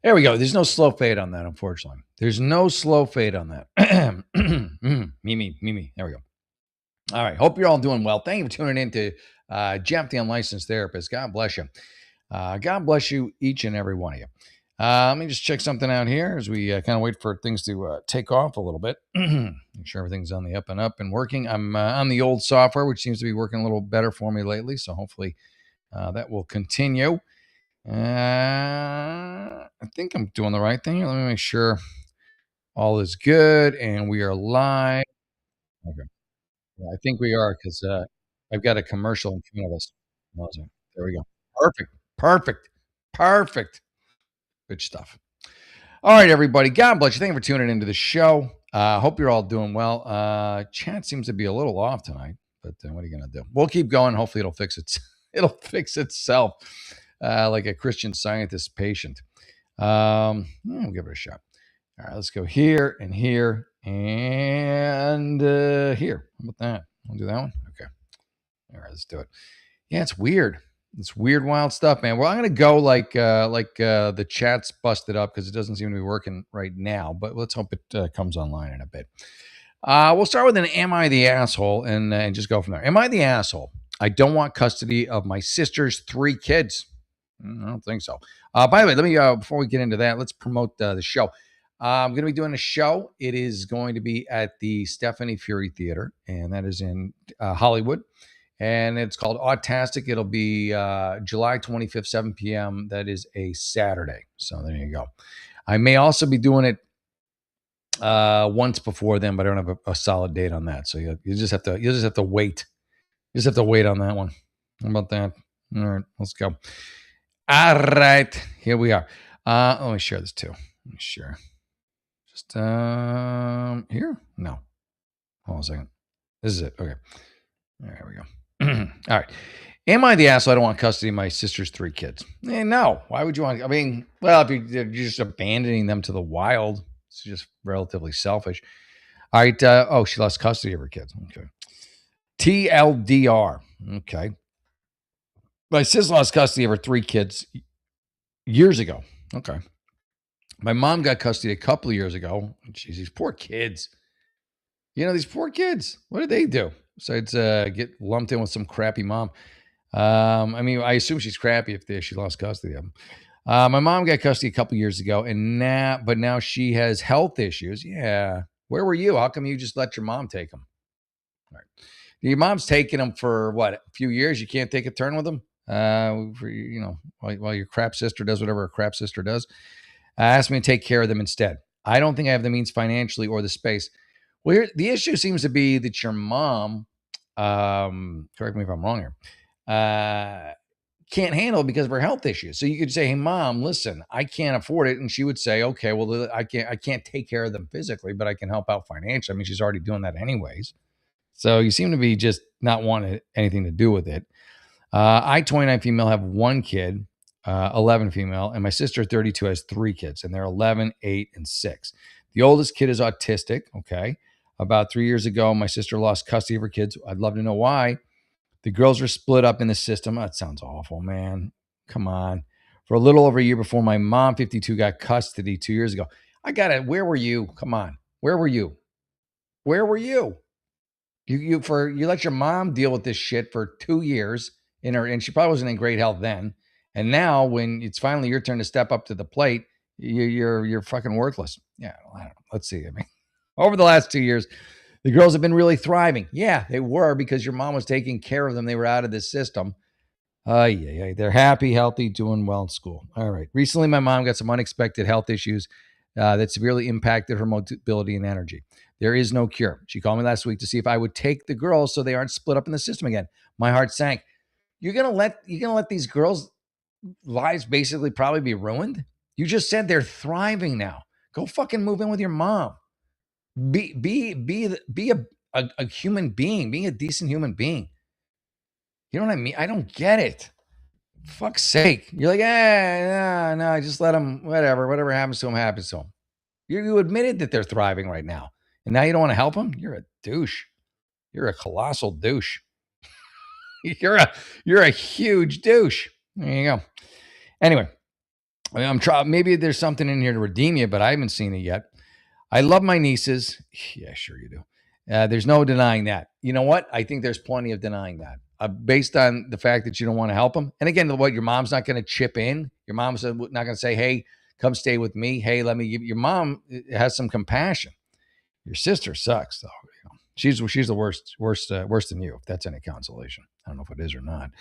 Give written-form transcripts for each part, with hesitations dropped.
There we go. There's no slow fade on that, unfortunately. There's no slow fade on that. Mimi. There we go. All right. Hope you're all doing well. Thank you for tuning in to Jeff, the Unlicensed Therapist. God bless you. God bless you, each and every one of you. Let me just check something out here as we kind of wait for things to take off a little bit. Make sure everything's on the up and up and working. I'm on the old software, which seems to be working a little better for me lately. So hopefully that will continue. I think I'm doing the right thing. Let me make sure all is good and we are live. Okay. Yeah, I think we are because I've got a commercial in front of us. There we go. Perfect. Perfect. Perfect. Good stuff. All right, everybody. God bless you. Thank you for tuning into the show. Hope you're all doing well. Chat seems to be a little off tonight, but what are you going to do? We'll keep going. Hopefully, it'll fix it. It'll fix itself like a Christian Scientist patient. We'll give it a shot. All right, let's go here and here and here. How about that? We'll do that one. Okay. All right, let's do it. Yeah, it's weird. It's weird, wild stuff, man. Well, I'm gonna go like the chat's busted up because it doesn't seem to be working right now. But let's hope it comes online in a bit. We'll start with an "Am I the asshole?" and just go from there. Am I the asshole? I don't want custody of my sister's 3 kids. I don't think so. By the way, let me before we get into that, let's promote the show. I'm going to be doing a show. It is going to be at the Stephanie Fury Theater, and that is in Hollywood. And it's called Autastic. It'll be July 25th, 7 p.m. That is a Saturday. So there you go. I may also be doing it once before then, but I don't have a solid date on that. So you just have to wait. You just have to wait on that one. How about that? All right, let's go. All right, here we are. Let me share this too. Let me share. Just here? No. Hold on a second. This is it. Okay. There we go. All right. Am I the asshole? I don't want custody of my sister's 3 kids. No. Why would you want? I mean, well, if you're just abandoning them to the wild, it's just relatively selfish. All right. She lost custody of her kids. Okay. TLDR. Okay. My sister lost custody of her 3 kids years ago. Okay. My mom got custody a couple of years ago. Jeez, these poor kids. These poor kids. What did they do besides get lumped in with some crappy mom? I mean, I assume she's crappy if she lost custody of them. My mom got custody a couple years ago, but now she has health issues. Yeah. Where were you? How come you just let your mom take them? All right. Your mom's taking them for what? A few years. You can't take a turn with them. While your crap sister does whatever a crap sister does. Ask me to take care of them instead. I don't think I have the means financially or the space. Well, the issue seems to be that your mom, correct me if I'm wrong here, can't handle it because of her health issues. So you could say, "Hey, mom, listen, I can't afford it," and she would say, "Okay, well, I can't take care of them physically, but I can help out financially." I mean, she's already doing that anyways. So you seem to be just not wanting anything to do with it. I, 29 female, have 1 kid, 11 female, and my sister, 32, has 3 kids, and they're 11, 8, and 6. The oldest kid is autistic. Okay. About 3 years ago, my sister lost custody of her kids. I'd love to know why. The girls were split up in the system. That sounds awful, man. Come on. For a little over a year before my mom, 52, got custody 2 years ago. I got it. Where were you? Come on. Where were you? Where were you? You let your mom deal with this shit for 2 years and she probably wasn't in great health then. And now when it's finally your turn to step up to the plate, you're fucking worthless. Yeah, I don't know. Let's see. I mean, over the last 2 years, the girls have been really thriving. Yeah, they were because your mom was taking care of them. They were out of this system. Yeah. They're happy, healthy, doing well in school. All right. Recently, my mom got some unexpected health issues that severely impacted her mobility and energy. There is no cure. She called me last week to see if I would take the girls so they aren't split up in the system again. My heart sank. You're gonna let these girls' lives basically probably be ruined? You just said they're thriving now. Go fucking move in with your mom. Be a human being. Be a decent human being. You know what I mean? I don't get it. Fuck's sake. You're like, no, just let them, whatever happens to them, happens to them. You admitted that they're thriving right now. And now you don't want to help them? You're a douche. You're a colossal douche. You're a huge douche. There you go. Anyway, I mean, I'm trying. Maybe there's something in here to redeem you, but I haven't seen it yet. I love my nieces. Yeah, sure you do. There's no denying that. You know what? I think there's plenty of denying that, based on the fact that you don't want to help them. And again, what, your mom's not going to chip in. Your mom's not going to say, "Hey, come stay with me." Hey, let me give. Your mom has some compassion. Your sister sucks, though. You know, she's the worse than you. If that's any consolation, I don't know if it is or not.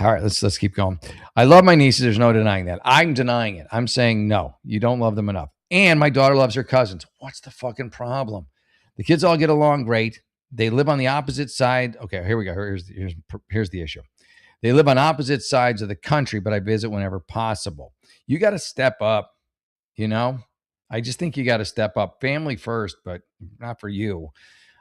All right, let's keep going. I love my nieces. There's no denying that. I'm denying it. I'm saying no. You don't love them enough. And my daughter loves her cousins. What's the fucking problem? The kids all get along great. They live on the opposite side. Okay, here we go. Here's the issue. They live on opposite sides of the country, but I visit whenever possible. You got to step up. You know, I just think you got to step up. Family first, but not for you.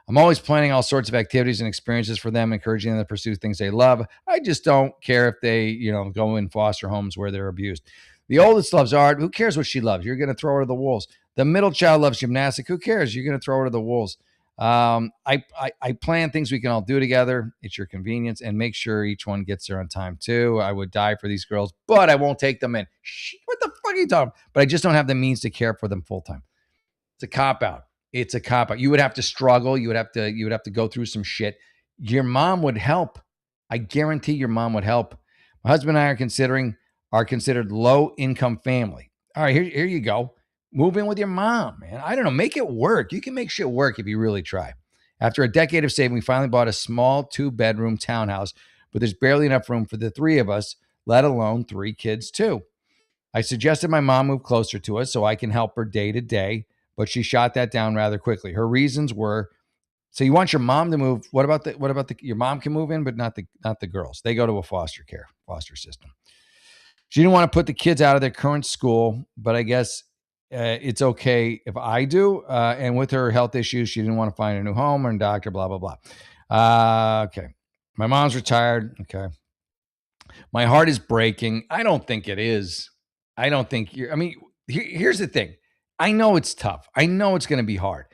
I'm always planning all sorts of activities and experiences for them, encouraging them to pursue things they love. I just don't care if they, go in foster homes where they're abused. The oldest loves art. Who cares what she loves? You're going to throw her to the wolves. The middle child loves gymnastics. Who cares? You're going to throw her to the wolves. I plan things we can all do together. It's your convenience, and make sure each one gets there on time too. I would die for these girls, but I won't take them in. What the fuck are you talking? But I just don't have the means to care for them full time. It's a cop out. It's a cop out. You would have to struggle. You would have to go through some shit. Your mom would help. I guarantee your mom would help. My husband and I are considered low income family. All right, here you go. Move in with your mom, man. I don't know. Make it work. You can make shit work if you really try. After a decade of saving, we finally bought a small 2-bedroom townhouse, but there's barely enough room for the three of us, let alone 3 kids too. I suggested my mom move closer to us so I can help her day to day, but she shot that down rather quickly. Her reasons were, so you want your mom to move? What about the your mom can move in, but not the girls. They go to a foster system. She didn't want to put the kids out of their current school, but I guess it's okay if I do. And with her health issues, she didn't want to find a new home or a doctor, blah, blah, blah. Okay. My mom's retired. Okay. My heart is breaking. I don't think it is. I don't think you're, I mean, here's the thing. I know it's tough. I know it's going to be hard.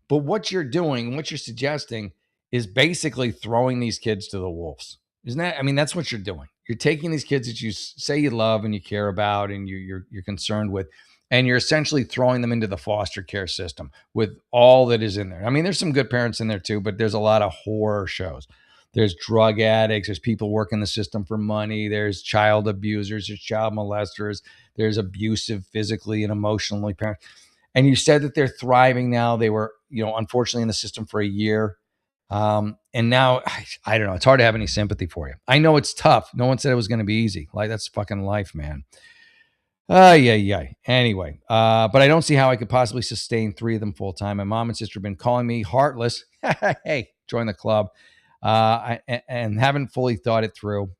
But what you're doing, what you're suggesting is basically throwing these kids to the wolves. Isn't that? I mean, that's what you're doing. You're taking these kids that you say you love and you care about and you're concerned with, and you're essentially throwing them into the foster care system with all that is in there. I mean, there's some good parents in there too, but there's a lot of horror shows. There's drug addicts. There's people working the system for money. There's child abusers. There's child molesters. There's abusive physically and emotionally parents. And you said that they're thriving now. They were, unfortunately in the system for a year. And now, I don't know. It's hard to have any sympathy for you. I know it's tough. No one said it was going to be easy. Like, that's fucking life, man. Yeah. Anyway, but I don't see how I could possibly sustain 3 of them full time. My mom and sister have been calling me heartless. Hey, join the club. And haven't fully thought it through.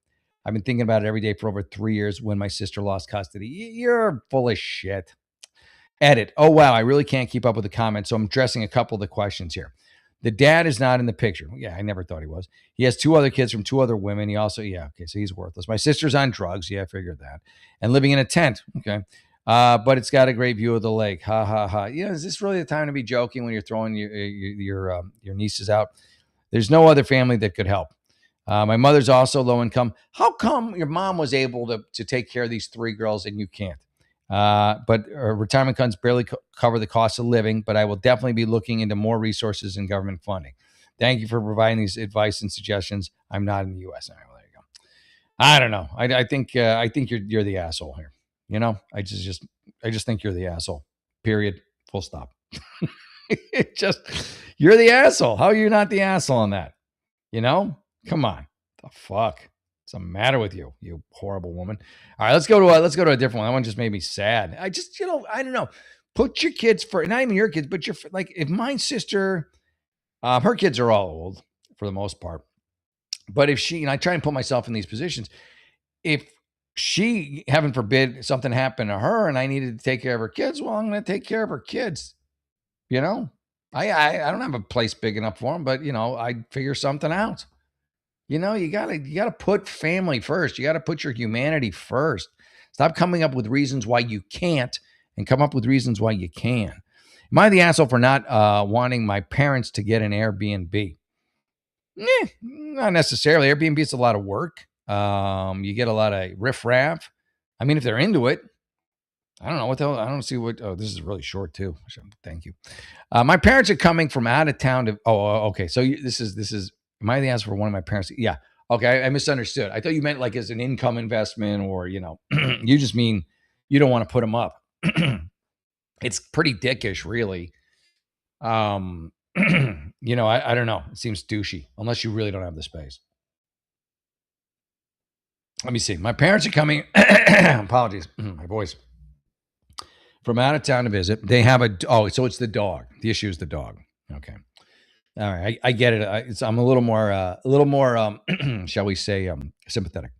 I've been thinking about it every day for over 3 years when my sister lost custody. You're full of shit. Edit. Oh, wow. I really can't keep up with the comments. So I'm addressing a couple of the questions here. The dad is not in the picture. Yeah, I never thought he was. He has 2 other kids from 2 other women. He also, yeah, okay, so he's worthless. My sister's on drugs. Yeah, I figured that. And living in a tent. Okay. But it's got a great view of the lake. Ha, ha, ha. Is this really the time to be joking when you're throwing your nieces out? There's no other family that could help. My mother's also low income. How come your mom was able to take care of these 3 girls and you can't? But retirement funds barely cover the cost of living, but I will definitely be looking into more resources and government funding. Thank you for providing these advice and suggestions. I'm not in the U.S. Anyway, there you go. I don't know. I think you're the asshole here. I just think you're the asshole. Period. Full stop. It just you're the asshole. How are you not the asshole on that? Come on. The fuck. What's the matter with you, you horrible woman? All right, let's go to a different one. That one just made me sad. I just, I don't know. Put your kids for not even your kids, but your like. If my sister, her kids are all old for the most part, but if she, and I try and put myself in these positions, if she, heaven forbid, something happened to her and I needed to take care of her kids, well, I'm going to take care of her kids. You know, I don't have a place big enough for them, but I'd figure something out. You gotta put family first. You gotta put your humanity first. Stop coming up with reasons why you can't and come up with reasons why you can. Am I the asshole for not wanting my parents to get an Airbnb? Not necessarily. Airbnb is a lot of work. You get a lot of riffraff. I mean, if they're into it, I don't know what the hell. I don't see what. Oh, this is really short too. Thank you. My parents are coming from out of town to. Okay. So this is. Am I the answer for one of my parents? Yeah. Okay. I misunderstood. I thought you meant like as an income investment, or you just mean you don't want to put them up. It's pretty dickish, really. Um, I don't know. It seems douchey unless you really don't have the space. Let me see. My parents are coming. Apologies, my voice. From out of town to visit. They have so it's the dog. The issue is the dog. Okay. All right. I get it. I'm a little more, shall we say, sympathetic.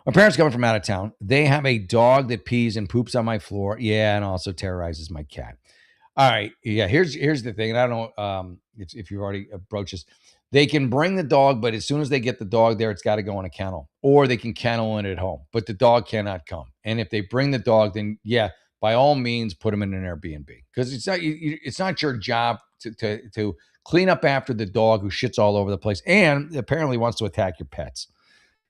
My parents coming from out of town. They have a dog that pees and poops on my floor. Yeah, and also terrorizes my cat. All right. Yeah. Here's the thing. And I don't know if you've already broached this. They can bring the dog, but as soon as they get the dog there, it's got to go in a kennel, or they can kennel it at home. But the dog cannot come. And if they bring the dog, then yeah, by all means, put them in an Airbnb, because it's not your job to clean up after the dog who shits all over the place and apparently wants to attack your pets.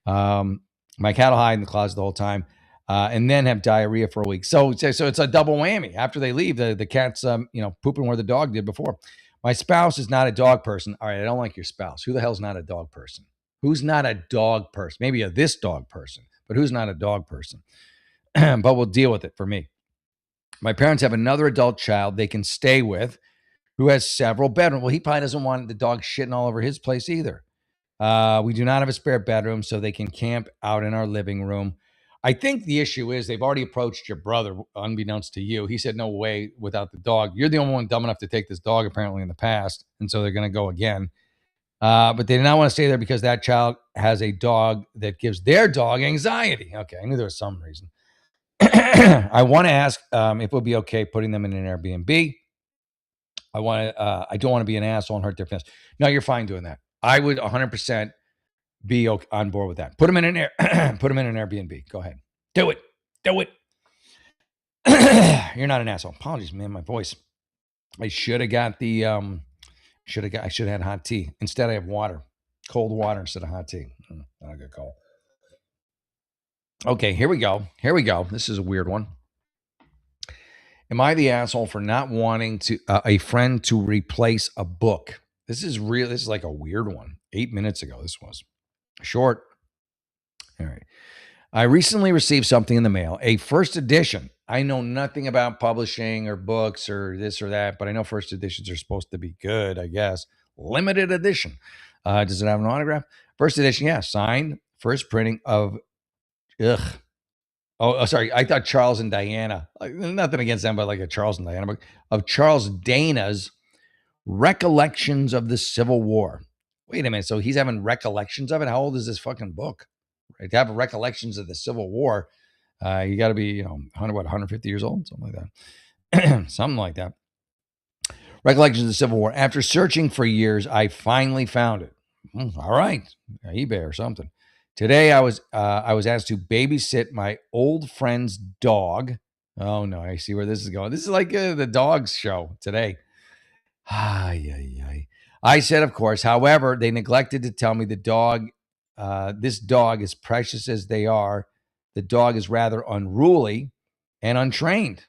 My cat will hide in the closet the whole time, and then have diarrhea for a week. So it's a double whammy. After they leave, the cat's pooping where the dog did before. My spouse is not a dog person. All right, I don't like your spouse. Who the hell's not a dog person? Who's not a dog person? Maybe this dog person, but who's not a dog person? But we'll deal with it for me. My parents have another adult child they can stay with who has several bedrooms. Well, he probably doesn't want the dog shitting all over his place either. We do not have a spare bedroom, so they can camp out in our living room. I think the issue is they've already approached your brother, unbeknownst to you. He said, no way without the dog. You're the only one dumb enough to take this dog, apparently, in the past. And so they're going to go again. But they did not want to stay there because that child has a dog that gives their dog anxiety. Okay, I knew there was some reason. I want to ask if it would be okay putting them in an Airbnb. I don't want to be an asshole and hurt their feelings. No, you're fine doing that. I would 100% be on board with that. Put them in an put them in an Airbnb. Go ahead. Do it. Do it. You're not an asshole. Apologies, man. My voice. I should have got the I should have had hot tea. Instead, I have water. Cold water instead of hot tea. Not a good call. Okay, here we go. Here we go. This is a weird one. Am I the asshole for not wanting to a friend to replace a book? This is real. This is like a weird one. 8 minutes ago, this was short. All right. I recently received something in the mail, a first edition. I know nothing about publishing or books or this or that, but I know first editions are supposed to be good, I guess. Limited edition. Does it have an autograph? First edition, yeah. Signed, first printing of, ugh. Sorry. I thought Charles and Diana, like, nothing against them, but like a Charles and Diana book, of Charles Dana's Recollections of the Civil War. Wait a minute. So he's having recollections of it? How old is this fucking book? Right? To have recollections of the Civil War, you got to be, 150 years old, something like that. Something like that. Recollections of the Civil War. After searching for years, I finally found it. All right, eBay or something. Today, I was asked to babysit my old friend's dog. Oh no, I see where this is going. This is like the dogs show today. Ay, ay, ay. I said, of course. However, they neglected to tell me this dog, as precious as they are, the dog is rather unruly and untrained.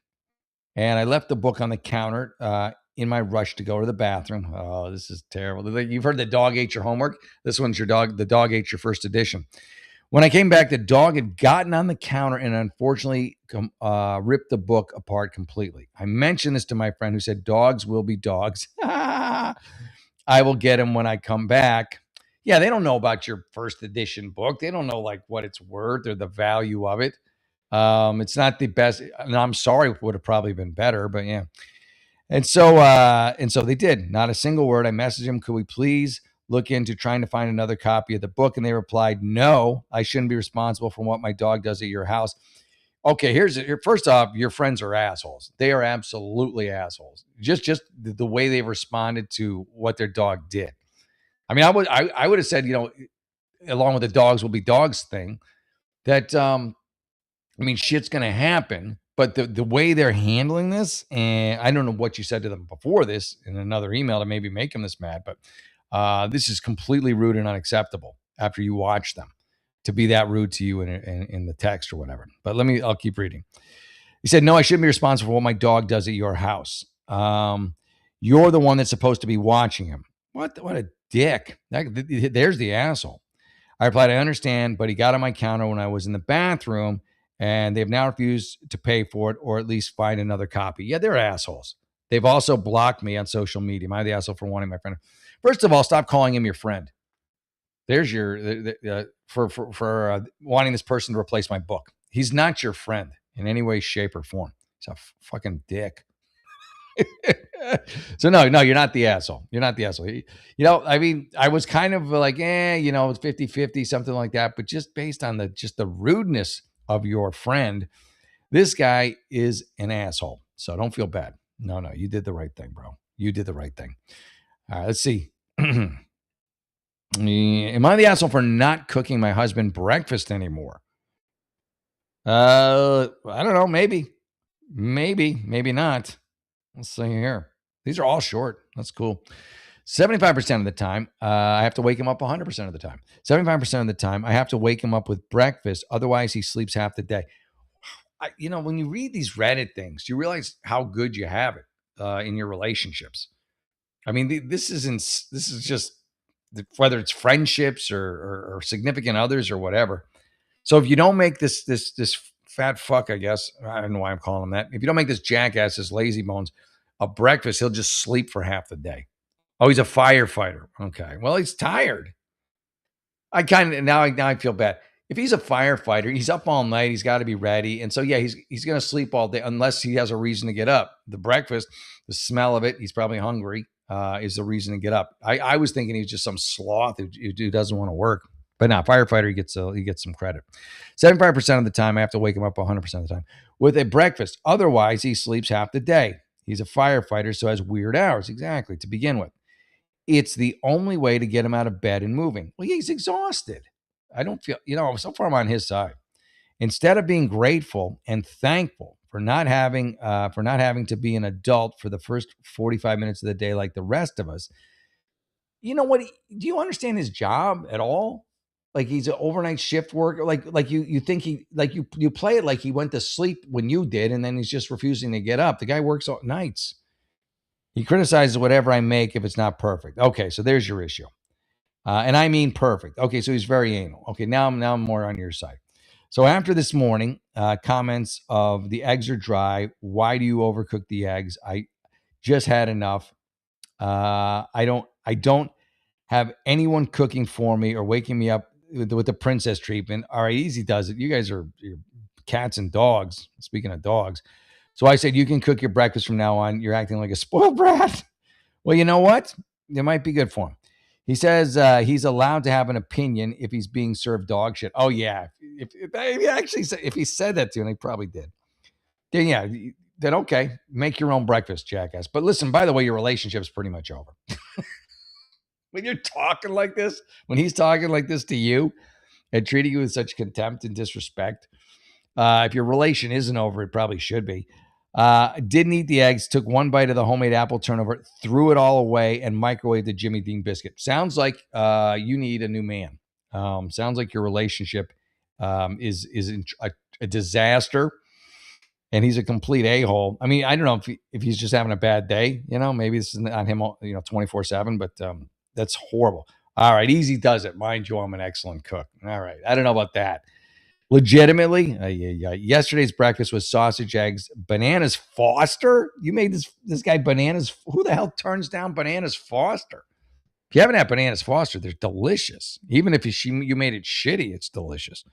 And I left the book on the counter in my rush to go to the bathroom. Oh, this is terrible. You've heard the dog ate your homework. This one's your dog. The dog ate your first edition. When I came back, the dog had gotten on the counter and unfortunately ripped the book apart completely. I mentioned this to my friend who said, dogs will be dogs. I will get him when I come back. Yeah, they don't know about your first edition book. They don't know like what it's worth or the value of it. It's not the best. And I'm sorry, it would have probably been better, but yeah. And so they did. Not a single word. I messaged him, could we please look into trying to find another copy of the book? And they replied, no, I shouldn't be responsible for what my dog does at your house. Okay, first off, your friends are assholes. They are absolutely assholes. Just the way they responded to what their dog did. I mean, I would have said, along with the dogs will be dogs thing, that shit's gonna happen. But the way they're handling this, and I don't know what you said to them before this in another email to maybe make them this mad, but this is completely rude and unacceptable after you watch them. to be that rude to you in the text or whatever. But I'll keep reading. He said, no, I shouldn't be responsible for what my dog does at your house. You're the one that's supposed to be watching him. What a dick. There's the asshole. I replied, I understand, but he got on my counter when I was in the bathroom, and they've now refused to pay for it or at least find another copy. Yeah, they're assholes. They've also blocked me on social media. Am I the asshole for wanting my friend? First of all, stop calling him your friend. There's your for wanting this person to replace my book. He's not your friend in any way, shape, or form. He's a fucking dick. So no, you're not the asshole. You're not the asshole. I mean, I was kind of like, it's 50-50, something like that. But just based on the rudeness of your friend, this guy is an asshole. So don't feel bad. No, you did the right thing, bro. You did the right thing. All right, let's see. Am I the asshole for not cooking my husband breakfast anymore? I don't know. Maybe not. Let's see here. These are all short. That's cool. 75% of the time, I have to wake him up 100% of the time. 75% of the time, I have to wake him up with breakfast. Otherwise, he sleeps half the day. When you read these Reddit things, you realize how good you have it in your relationships. I mean, this is just whether it's friendships or significant others or whatever. So if you don't make this fat fuck, I guess, I don't know why I'm calling him that. If you don't make this jackass, this lazy bones, a breakfast, he'll just sleep for half the day. Oh, he's a firefighter. Okay. Well, he's tired. Now I feel bad. If he's a firefighter, he's up all night. He's got to be ready. And so, yeah, he's going to sleep all day unless he has a reason to get up. The breakfast, the smell of it, he's probably hungry, is the reason to get up. I was thinking he's just some sloth who doesn't want to work. But now, firefighter, he gets some credit. 75% of the time, I have to wake him up 100% of the time with a breakfast. Otherwise, he sleeps half the day. He's a firefighter, so has weird hours. Exactly, to begin with. It's the only way to get him out of bed and moving. Well, he's exhausted. I don't feel, so far I'm on his side. Instead of being grateful and thankful for not having to be an adult for the first 45 minutes of the day like the rest of us, you know what? Do you understand his job at all? Like he's an overnight shift worker. Like you think you play it like he went to sleep when you did, and then he's just refusing to get up. The guy works all nights. He criticizes whatever I make if it's not perfect. Okay, so there's your issue. And I mean perfect. Okay, so he's very anal. Okay, now I'm more on your side. So after this morning, comments of the eggs are dry. Why do you overcook the eggs? I just had enough. I don't have anyone cooking for me or waking me up with the princess treatment. All right, easy does it. You guys are cats and dogs. Speaking of dogs. So I said, you can cook your breakfast from now on. You're acting like a spoiled brat. Well, you know what? It might be good for him. He says he's allowed to have an opinion if he's being served dog shit. Oh, yeah. If he said that to you, and he probably did, then yeah, then okay, make your own breakfast, jackass. But listen, by the way, your relationship's pretty much over. When you're talking like this, when he's talking like this to you and treating you with such contempt and disrespect, if your relation isn't over, it probably should be. Didn't eat the eggs, took one bite of the homemade apple turnover, threw it all away, and microwaved the Jimmy Dean biscuit. Sounds like you need a new man. Sounds like your relationship is a disaster, and he's a complete a-hole. I mean, I don't know if he's just having a bad day. Maybe this is on him, 24/7, but that's horrible. All right, easy does it. Mind you, I'm an excellent cook. All right, I don't know about that. Legitimately, yesterday's breakfast was sausage, eggs, bananas Foster. You made this guy bananas. Who the hell turns down bananas Foster? If you haven't had bananas Foster, they're delicious. Even if you made it shitty, it's delicious.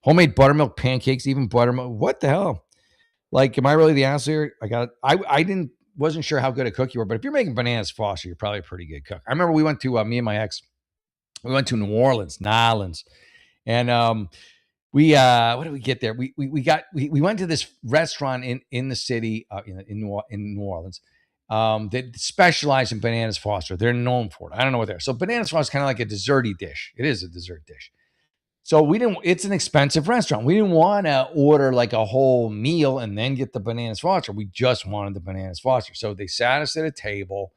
Homemade buttermilk pancakes, even buttermilk. What the hell? Like, am I really the asshole here? I wasn't sure how good a cook you were, but if you're making bananas Foster, you're probably a pretty good cook. I remember we went to me and my ex. We went to New Orleans, and what did we get there? We went to this restaurant in the city in New Orleans that specialize in bananas Foster. They're known for it. I don't know what they're. So bananas Foster is kind of like a desserty dish. It is a dessert dish. So it's an expensive restaurant. We didn't want to order like a whole meal and then get the bananas Foster. We just wanted the bananas Foster. So they sat us at a table,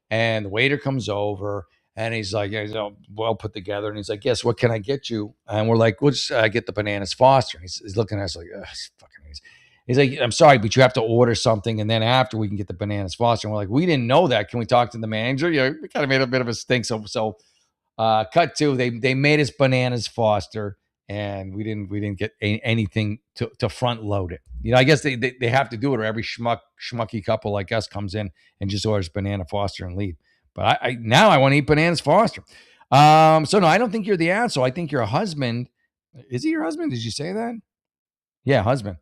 and the waiter comes over. And he's like, yeah, he's all well put together. And he's like, yes, what can I get you? And we're like, we'll just get the bananas Foster. And he's looking at us like, ugh, he's like, I'm sorry, but you have to order something. And then after we can get the bananas Foster. And we're like, we didn't know that. Can we talk to the manager? Yeah, we kind of made a bit of a stink. So cut to they made us bananas Foster, and we didn't get anything to front load it. I guess they have to do it, or every schmucky couple like us comes in and just orders banana Foster and leave. But I now I want to eat bananas Foster. So no, I don't think you're the asshole. I think your husband, is he your husband? Did you say that? Yeah, husband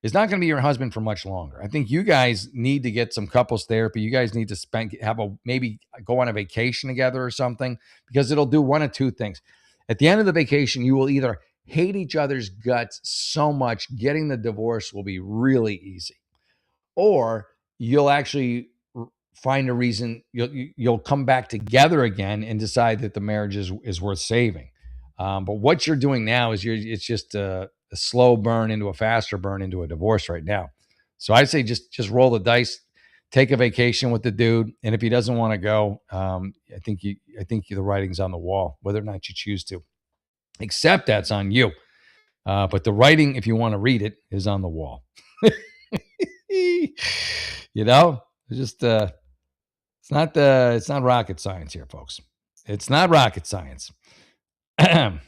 is not going to be your husband for much longer. I think you guys need to get some couples therapy. You guys need to have a maybe go on a vacation together or something, because it'll do one of two things. At the end of the vacation, you will either hate each other's guts so much, getting the divorce will be really easy, or you'll actually find a reason you'll come back together again and decide that the marriage is worth saving. But what you're doing now is it's just a slow burn into a faster burn into a divorce right now. So I'd say just roll the dice, take a vacation with the dude, and if he doesn't want to go, I think the writing's on the wall, whether or not you choose to. Except that's on you. But the writing, if you want to read it, is on the wall. It's just it's not rocket science here, folks. It's not rocket science. It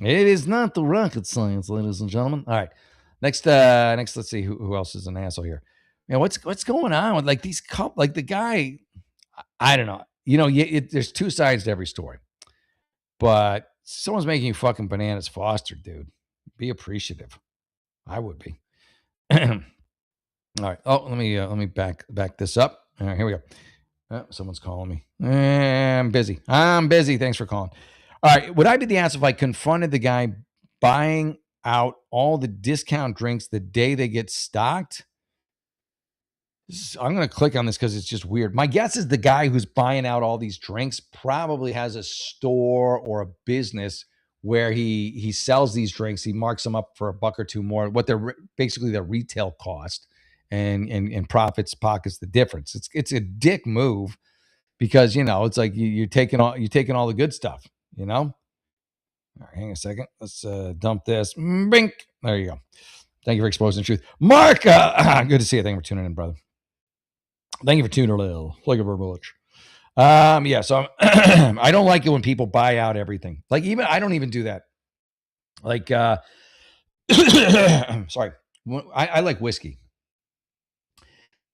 is not the rocket science, ladies and gentlemen. All right. Next, let's see who else is an asshole here. What's going on with like these couple, like the guy? I don't know. There's two sides to every story, but someone's making you fucking bananas Foster, dude. Be appreciative. I would be. All right. Oh, let me back this up. All right, here we go. Oh, someone's calling me. I'm busy. Thanks for calling. All right. Would I be the ass if I confronted the guy buying out all the discount drinks the day they get stocked? I'm going to click on this because it's just weird. My guess is the guy who's buying out all these drinks probably has a store or a business where he sells these drinks. He marks them up for a buck or two more, what they're basically their retail cost, and pockets the difference. It's a dick move, because it's like you're taking all the good stuff. All right, hang on a second. Let's dump this. Bink. There you go. Thank you for exposing the truth, Mark. Good to see you. Thank you for tuning in, brother. Thank you for tuning in. Thank you very much. Yeah. So I don't like it when people buy out everything. Like, even I don't even do that. Like, sorry, I like whiskey,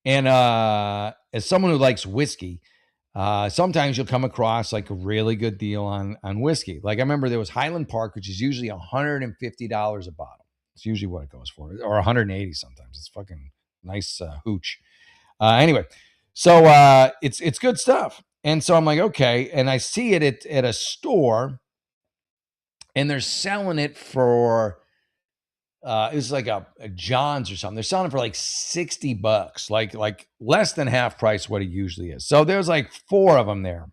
and as someone who likes whiskey, sometimes you'll come across like a really good deal on whiskey. Like, I remember there was Highland Park, which is usually $150 a bottle. It's usually what it goes for, or 180 sometimes. It's fucking nice hooch. Anyway, so it's good stuff. And so I'm like, okay, and I see it at a store, and they're selling it for it was like a John's or something. They're selling it for like $60, like less than half price what it usually is. So there's like four of them there.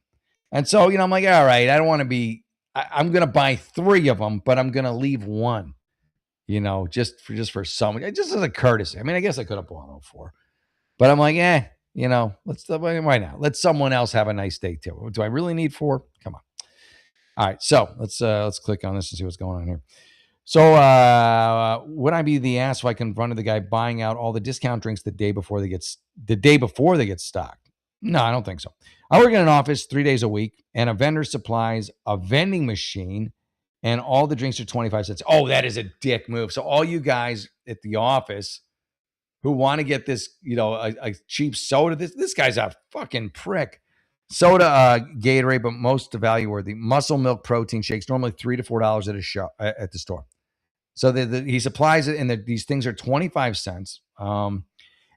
And so, I'm like, all right, I don't want to be, I'm going to buy three of them, but I'm going to leave one, just for someone, just as a courtesy. I mean, I guess I could have bought all four, but I'm like, why not? Let someone else have a nice day too. Do I really need four? Come on. All right. So let's click on this and see what's going on here. So would I be the ass if I confronted the guy buying out all the discount drinks the day before they get stocked? No, I don't think so. I work in an office 3 days a week, and a vendor supplies a vending machine, and all the drinks are 25 cents. Oh, that is a dick move. So all you guys at the office who want to get this, a cheap soda, this guy's a fucking prick. Soda, Gatorade, but most value worthy. Muscle Milk protein shakes, normally $3 to $4 at the store. So he supplies it, and these things are 25 cents.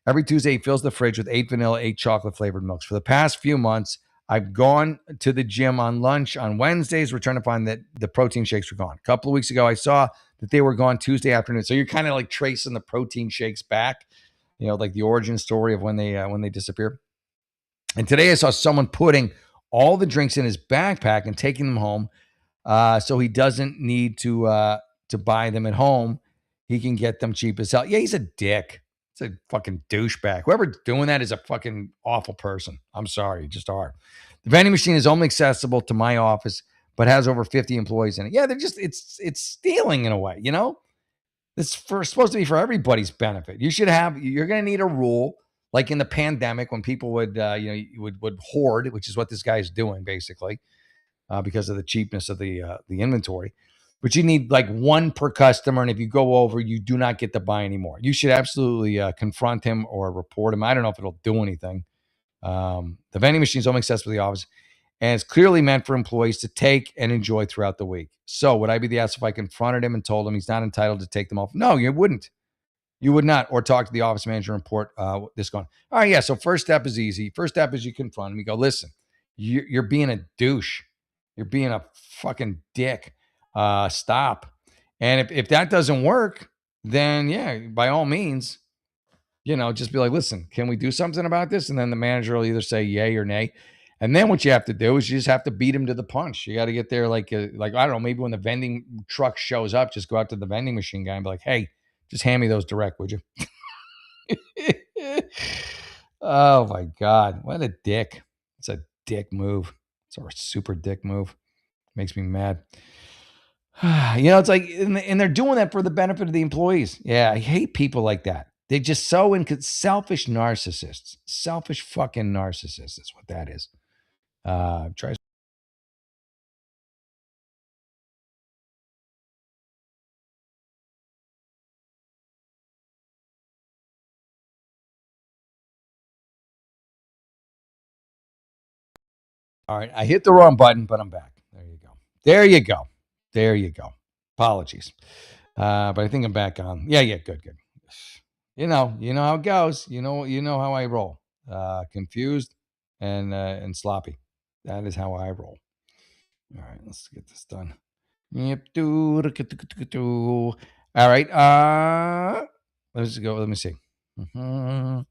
Every Tuesday, he fills the fridge with 8 vanilla, 8 chocolate flavored milks. For the past few months, I've gone to the gym on lunch on Wednesdays, returned to find that the protein shakes were gone. A couple of weeks ago, I saw that they were gone Tuesday afternoon. So you're kind of like tracing the protein shakes back, like the origin story of when they disappeared. And today I saw someone putting all the drinks in his backpack and taking them home, so he doesn't need to buy them at home. He can get them cheap as hell. Yeah, he's a dick. It's a fucking douchebag. Whoever's doing that is a fucking awful person. I'm sorry, you just are. The vending machine is only accessible to my office, but has over 50 employees in it. Yeah, they're just it's stealing in a way, you know? It's supposed to be for everybody's benefit. You're going to need a rule like in the pandemic when people would would hoard, which is what this guy is doing basically, because of the cheapness of the inventory. But you need like one per customer, and if you go over, you do not get to buy anymore. You should absolutely confront him or report him. I don't know if it'll do anything. The vending machine is only accessible to the office, and it's clearly meant for employees to take and enjoy throughout the week. So, would I be the ass if I confronted him and told him he's not entitled to take them off? No, you wouldn't. You would not, or talk to the office manager and report this going. All right, yeah. So first step is easy. First step is you confront him. You go, listen, you're being a douche. You're being a fucking dick. Stop. And if that doesn't work, then yeah, by all means, just be like, listen, can we do something about this? And then the manager will either say yay or nay. And then what you have to do is you just have to beat him to the punch. You got to get there like I don't know, maybe when the vending truck shows up, just go out to the vending machine guy and be like, hey, just hand me those direct, would you? Oh my God. What a dick. It's a dick move. It's a super dick move. Makes me mad. It's like, and they're doing that for the benefit of the employees. Yeah, I hate people like that. They just selfish narcissists. Selfish fucking narcissists is what that is. Try. All right, I hit the wrong button, but I'm back. There you go. There you go. There you go. Apologies. But I think I'm back on. Yeah, good. You know how it goes. You know how I roll. Confused and sloppy. That is how I roll. All right, let's get this done. Yep. All right. Let's go. Let me see. Mhm.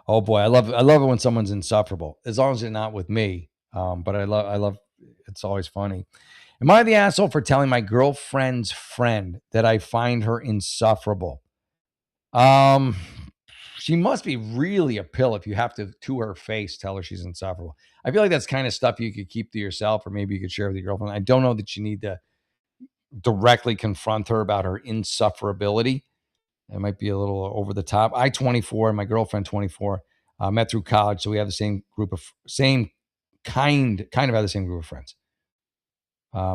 Oh boy, I love it when someone's insufferable. As long as they're not with me. But I love. It's always funny. Am I the asshole for telling my girlfriend's friend that I find her insufferable? Um, she must be really a pill if you have to her face tell her she's insufferable. I feel like that's kind of stuff you could keep to yourself, or maybe you could share with your girlfriend. I don't know that you need to directly confront her about her insufferability. It might be a little over the top. I 24 and my girlfriend 24 met through college, so we have the same kind of have the same group of friends,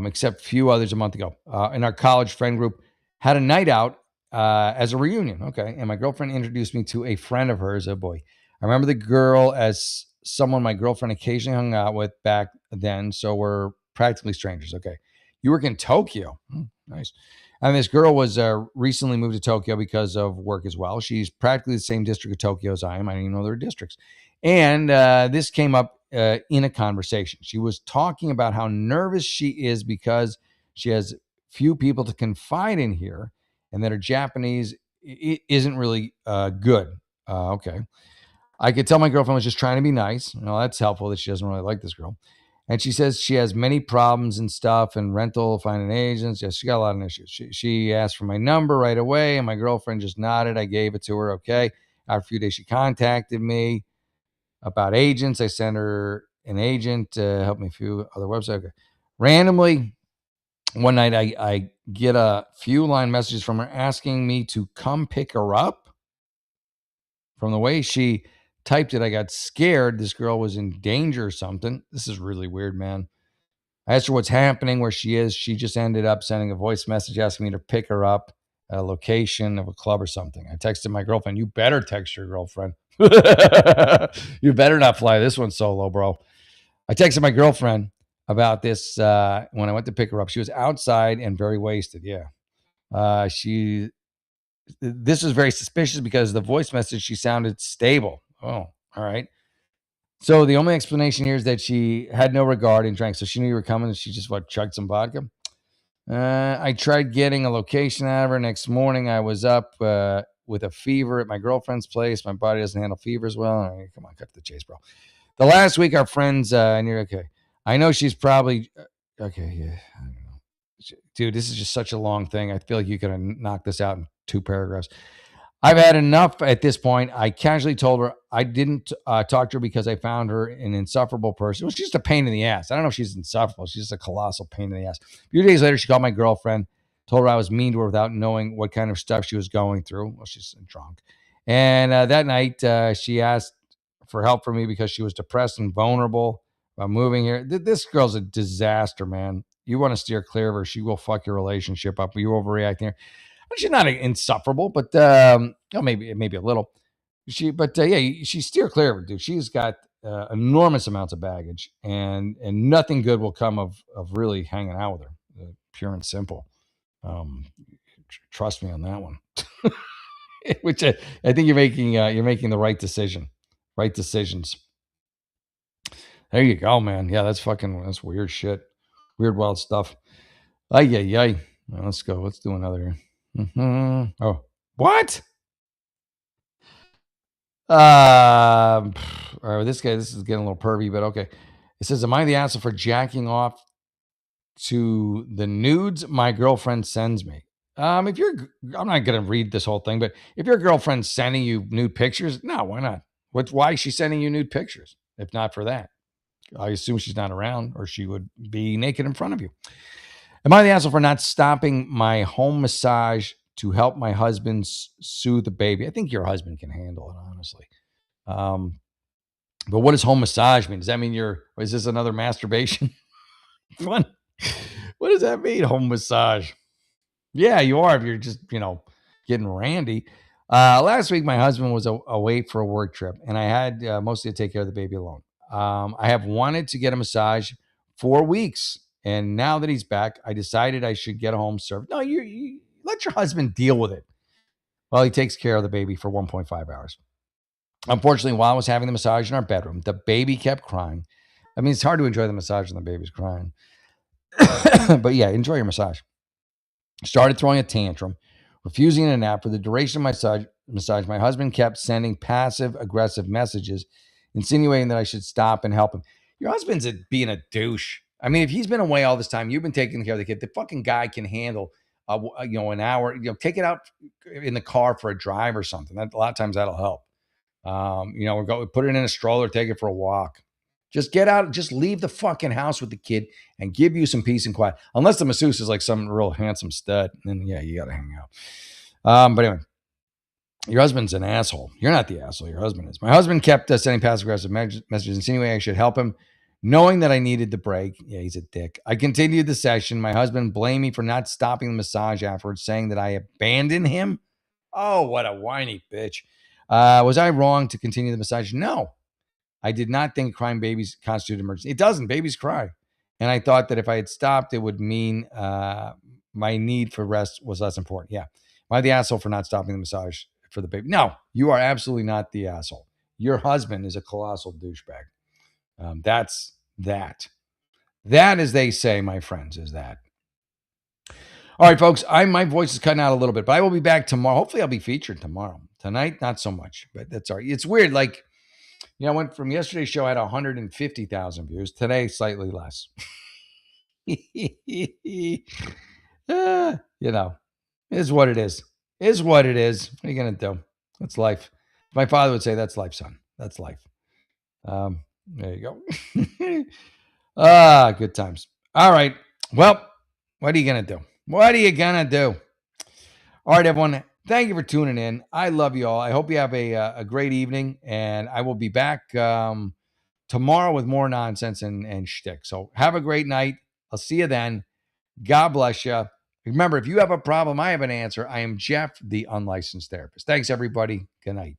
except a few others a month ago. In our college friend group, had a night out as a reunion. Okay, and my girlfriend introduced me to a friend of hers. Oh boy, I remember the girl as someone my girlfriend occasionally hung out with back then, so we're practically strangers. Okay, you work in Tokyo. Nice. And this girl was recently moved to Tokyo because of work as well. She's practically the same district of Tokyo as I am. I didn't even know there were districts. And this came up in a conversation. She was talking about how nervous she is because she has few people to confide in here, and that her Japanese isn't really good. Okay. I could tell my girlfriend was just trying to be nice. That's helpful that she doesn't really like this girl. And she says she has many problems and stuff and rental, finding agents. Yes, she got a lot of issues. She asked for my number right away, and my girlfriend just nodded. I gave it to her. Okay. After a few days, she contacted me about agents. I sent her an agent to help me a few other websites. Okay. Randomly, one night I get a few line messages from her asking me to come pick her up. From the way she typed it, I got scared. This girl was in danger or something. This is really weird, man. I asked her what's happening, where she is. She just ended up sending a voice message asking me to pick her up at a location of a club or something. I texted my girlfriend, you better text your girlfriend. You better not fly this one solo, bro. I texted my girlfriend about this when I went to pick her up. She was outside and very wasted. Yeah. This was very suspicious because the voice message, she sounded stable. Oh, all right. So the only explanation here is that she had no regard and drank. So she knew you were coming and she just chugged some vodka. I tried getting a location out of her. Next morning, I was up with a fever at my girlfriend's place. My body doesn't handle fever as well. All right, come on, cut to the chase, bro. The last week, our friends, and you're okay. I know she's probably okay. Yeah, I don't know, dude. This is just such a long thing. I feel like you could have knocked this out in 2 paragraphs. I've had enough at this point. I casually told her I didn't talk to her because I found her an insufferable person. It was just a pain in the ass. I don't know if she's insufferable. She's just a colossal pain in the ass. A few days later, she called my girlfriend, told her I was mean to her without knowing what kind of stuff she was going through. Well, she's drunk. And that night, she asked for help from me because she was depressed and vulnerable about moving here. This girl's a disaster, man. You want to steer clear of her. She will fuck your relationship up. You overreacting here. She's not insufferable, but maybe a little. Yeah, she steer clear of it, dude. She's got enormous amounts of baggage, and nothing good will come of really hanging out with her. Pure and simple. Um, Trust me on that one. Which I think you're making the right decision. Right decisions. There you go, man. Yeah, that's weird shit. Weird wild stuff. Ay yeah, ay. Let's go. Let's do another. Oh, what? Or this guy, this is getting a little pervy, but okay. It says, "Am I the asshole for jacking off to the nudes my girlfriend sends me?" If you're, I'm not gonna read this whole thing, but if your girlfriend's sending you nude pictures, no, why not? Why is she sending you nude pictures? If not for that, I assume she's not around, or she would be naked in front of you. Am I the asshole for not stopping my home massage to help my husband soothe the baby? I think your husband can handle it, honestly. Um, but what does home massage mean? Does that mean is this another masturbation one? What does that mean, home massage? Yeah, you are if you're just, getting randy. Last week, my husband was away for a work trip, and I had mostly to take care of the baby alone. I have wanted to get a massage for weeks, and now that he's back, I decided I should get a home served. No, you let your husband deal with it while he takes care of the baby for 1.5 hours. Unfortunately, while I was having the massage in our bedroom, the baby kept crying. I mean, it's hard to enjoy the massage when the baby's crying. But yeah, enjoy your massage. Started throwing a tantrum, refusing a nap for the duration of my massage. My husband kept sending passive aggressive messages, insinuating that I should stop and help him. Your husband's being a douche. I mean, if he's been away all this time, you've been taking care of the kid. The fucking guy can handle, an hour. Take it out in the car for a drive or something. A lot of times that'll help. Put it in a stroller, take it for a walk. Just get out, just leave the fucking house with the kid and give you some peace and quiet. Unless the masseuse is like some real handsome stud, then yeah, you gotta hang out. But anyway, your husband's an asshole. You're not the asshole. Your husband is. My husband kept sending passive aggressive messages, insinuating I should help him, knowing that I needed the break. Yeah, he's a dick. I continued the session. My husband blamed me for not stopping the massage afterwards, saying that I abandoned him. Oh, what a whiny bitch. Was I wrong to continue the massage? No, I did not think crying babies constitute emergency. It doesn't. Babies cry. And I thought that if I had stopped, it would mean my need for rest was less important. Yeah. Am I the asshole for not stopping the massage for the baby? No, you are absolutely not the asshole. Your husband is a colossal douchebag. That's that. That, as they say, my friends, is that. All right, folks. My voice is cutting out a little bit, but I will be back tomorrow. Hopefully, I'll be featured tomorrow. Tonight, not so much, but that's all right. It's weird. Like, I went from yesterday's show, I had 150,000 views. Today, slightly less. Is what it is. Is what it is. What are you going to do? That's life. My father would say, that's life, son. That's life. There you go. Good times. All right. Well, what are you going to do? What are you going to do? All right, everyone. Thank you for tuning in. I love you all. I hope you have a great evening, and I will be back tomorrow with more nonsense and shtick. So have a great night. I'll see you then. God bless you. Remember, if you have a problem, I have an answer. I am Jeff, the unlicensed therapist. Thanks, everybody. Good night.